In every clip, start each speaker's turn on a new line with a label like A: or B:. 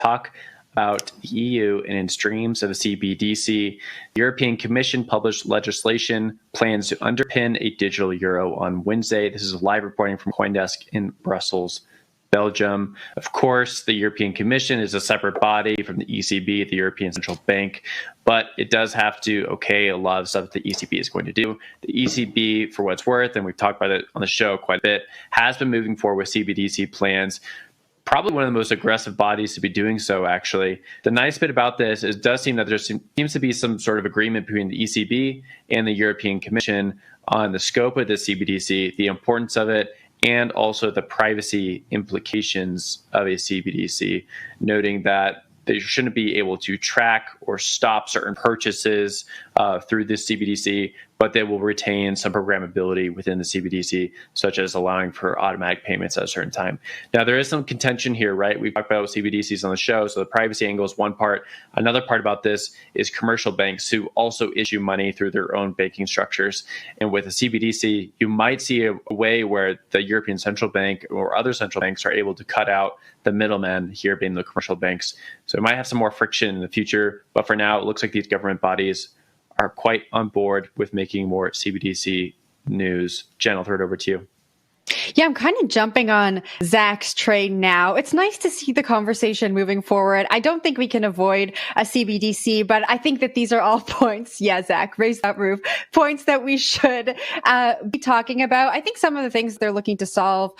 A: talk about the EU and its dreams of a CBDC. The European Commission published legislation plans to underpin a digital euro on Wednesday. This is live reporting from CoinDesk in Brussels, Belgium. Of course, the European Commission is a separate body from the ECB, the European Central Bank, but it does have to okay a lot of stuff that the ECB is going to do. The ECB, for what it's worth, and we've talked about it on the show quite a bit, has been moving forward with CBDC plans. Probably one of the most aggressive bodies to be doing so, actually. The nice bit about this is it does seem that there seems to be some sort of agreement between the ECB and the European Commission on the scope of the CBDC, the importance of it, and also the privacy implications of a CBDC, noting that they shouldn't be able to track or stop certain purchases through this CBDC, but they will retain some programmability within the CBDC, such as allowing for automatic payments at a certain time. Now, there is some contention here, right? We've talked about CBDCs on the show, so the privacy angle is one part. Another part about this is commercial banks who also issue money through their own banking structures. And with a CBDC, you might see a way where the European Central Bank or other central banks are able to cut out the middlemen, here being the commercial banks. So it might have some more friction in the future, but for now, it looks like these government bodies are quite on board with making more CBDC news. Jen, I'll throw it over to you.
B: Yeah, I'm kind of jumping on Zach's train now. It's nice to see the conversation moving forward. I don't think we can avoid a CBDC, but I think that these are all points. Yeah, Zach, raise that roof. Points that we should be talking about. I think some of the things they're looking to solve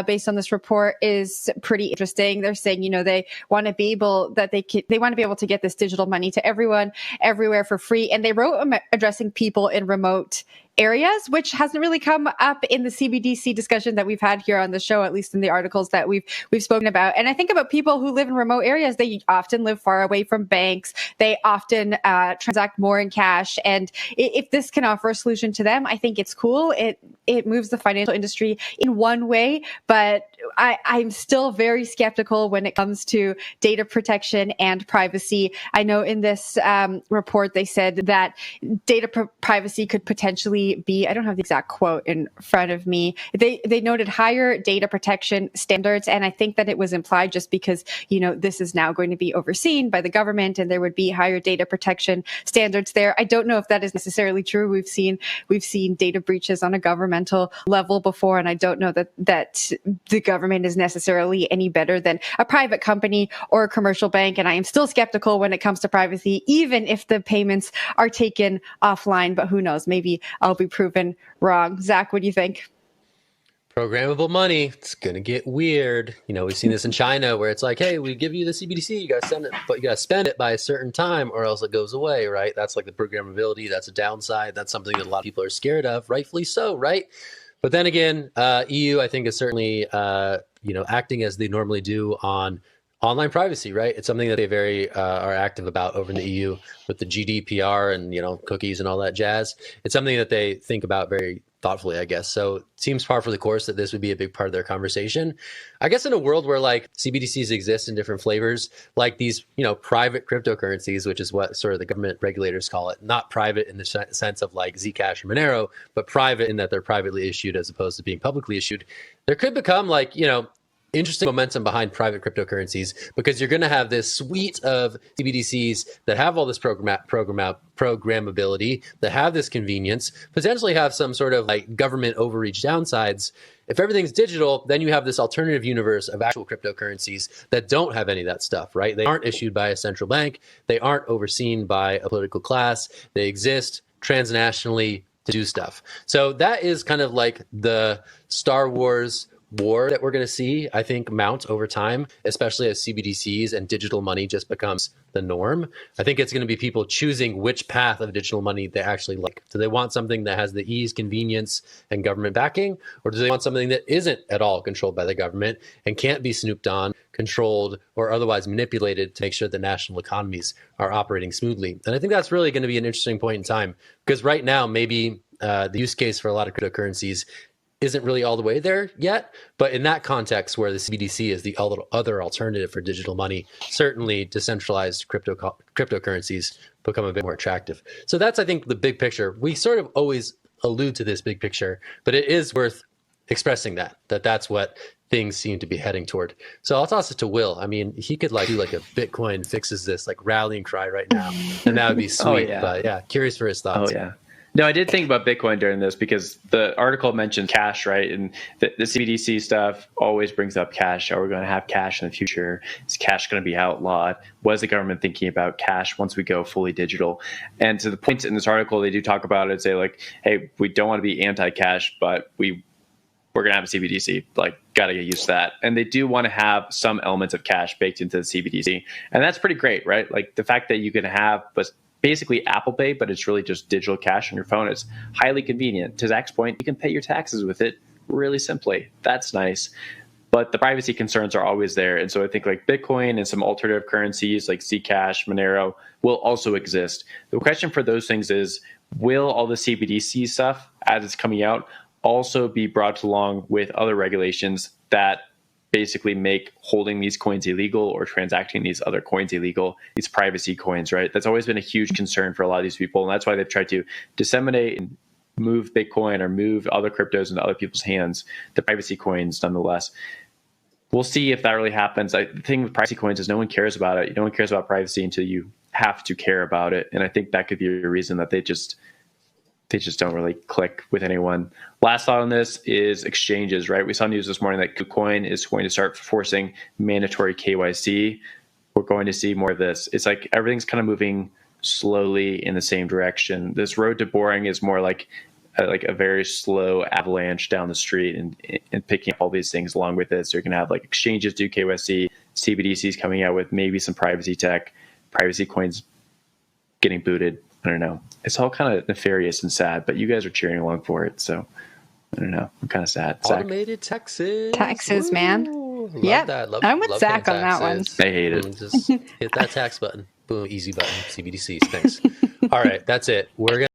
B: based on this report is pretty interesting. They're saying, they want to be able to get this digital money to everyone, everywhere for free. And they wrote addressing people in remote areas, which hasn't really come up in the CBDC discussion that we've had here on the show, at least in the articles that we've spoken about. And I think about people who live in remote areas. They often live far away from banks. They often transact more in cash. And if this can offer a solution to them, I think it's cool. It moves the financial industry in one way, but I'm still very skeptical when it comes to data protection and privacy. I know in this report, they said that data privacy could potentially be, I don't have the exact quote in front of me. They noted higher data protection standards. And I think that it was implied just because, this is now going to be overseen by the government and there would be higher data protection standards there. I don't know if that is necessarily true. We've seen data breaches on a governmental level before. And I don't know that the government is necessarily any better than a private company or a commercial bank. And I am still skeptical when it comes to privacy, even if the payments are taken offline. But who knows? Maybe I'll be proven wrong. Zach, what do you think?
C: Programmable money, it's going to get weird. We've seen this in China where it's like, hey, we give you the CBDC, you got to send it, but you got to spend it by a certain time or else it goes away, right? That's like the programmability. That's a downside. That's something that a lot of people are scared of, rightfully so, right? But then again, EU, I think, is certainly, acting as they normally do on online privacy, right? It's something that they are active about over in the EU with the GDPR and, cookies and all that jazz. It's something that they think about very thoughtfully, I guess. So it seems par for the course that this would be a big part of their conversation. I guess in a world where like CBDCs exist in different flavors, like these, private cryptocurrencies, which is what sort of the government regulators call it, not private in the sense of like Zcash or Monero, but private in that they're privately issued as opposed to being publicly issued. There could become like, interesting momentum behind private cryptocurrencies because you're going to have this suite of CBDCs that have all this programmability, that have this convenience, potentially have some sort of like government overreach downsides. If everything's digital, then you have this alternative universe of actual cryptocurrencies that don't have any of that stuff, right? They aren't issued by a central bank. They aren't overseen by a political class. They exist transnationally to do stuff. So that is kind of like the Star Wars war that we're going to see, I think, mount over time, especially as CBDCs and digital money just becomes the norm. I think it's going to be people choosing which path of digital money they actually like. Do they want something that has the ease, convenience, and government backing? Or do they want something that isn't at all controlled by the government and can't be snooped on, controlled, or otherwise manipulated to make sure that national economies are operating smoothly? And I think that's really going to be an interesting point in time because right now, maybe the use case for a lot of cryptocurrencies isn't really all the way there yet. But in that context where the CBDC is the other alternative for digital money, certainly decentralized cryptocurrencies become a bit more attractive. So that's, I think, the big picture. We sort of always allude to this big picture, but it is worth expressing that's what things seem to be heading toward. So I'll toss it to Will. I mean, he could like do like a Bitcoin fixes this like rallying cry right now, and that would be sweet. But yeah, curious for his thoughts.
A: Oh yeah. No, I did think about Bitcoin during this because the article mentioned cash, right? And the CBDC stuff always brings up cash. Are we going to have cash in the future? Is cash going to be outlawed? What is the government thinking about cash once we go fully digital? And to the point in this article, they do talk about it, say like, hey, we don't want to be anti-cash, but we're going to have a CBDC, like, got to get used to that. And they do want to have some elements of cash baked into the CBDC. And that's pretty great, right? Like the fact that you can have basically Apple Pay, but it's really just digital cash on your phone. It's highly convenient. To Zach's point, you can pay your taxes with it really simply. That's nice. But the privacy concerns are always there. And so I think like Bitcoin and some alternative currencies like Zcash, Monero will also exist. The question for those things is, will all the CBDC stuff as it's coming out also be brought along with other regulations that basically make holding these coins illegal or transacting these other coins illegal, these privacy coins, right? That's always been a huge concern for a lot of these people. And that's why they've tried to disseminate and move Bitcoin or move other cryptos into other people's hands, the privacy coins nonetheless. We'll see if that really happens. The thing with privacy coins is no one cares about it. No one cares about privacy until you have to care about it. And I think that could be a reason that they just don't really click with anyone. Last thought on this is exchanges, right? We saw news this morning that KuCoin is going to start forcing mandatory KYC. We're going to see more of this. It's like everything's kind of moving slowly in the same direction. This road to boring is more like a very slow avalanche down the street and picking up all these things along with it. So you're going to have like exchanges do KYC, CBDCs coming out with maybe some privacy tech, privacy coins getting booted. I don't know. It's all kind of nefarious and sad, but you guys are cheering along for it. So I don't know. I'm kind of sad.
C: Automated taxes.
B: Taxes, man.
C: Yep.
B: I'm with Zach on that one.
A: I hate it.
C: Just hit that tax button. Boom. Easy button. CBDCs. Thanks. All right. That's it. We're going to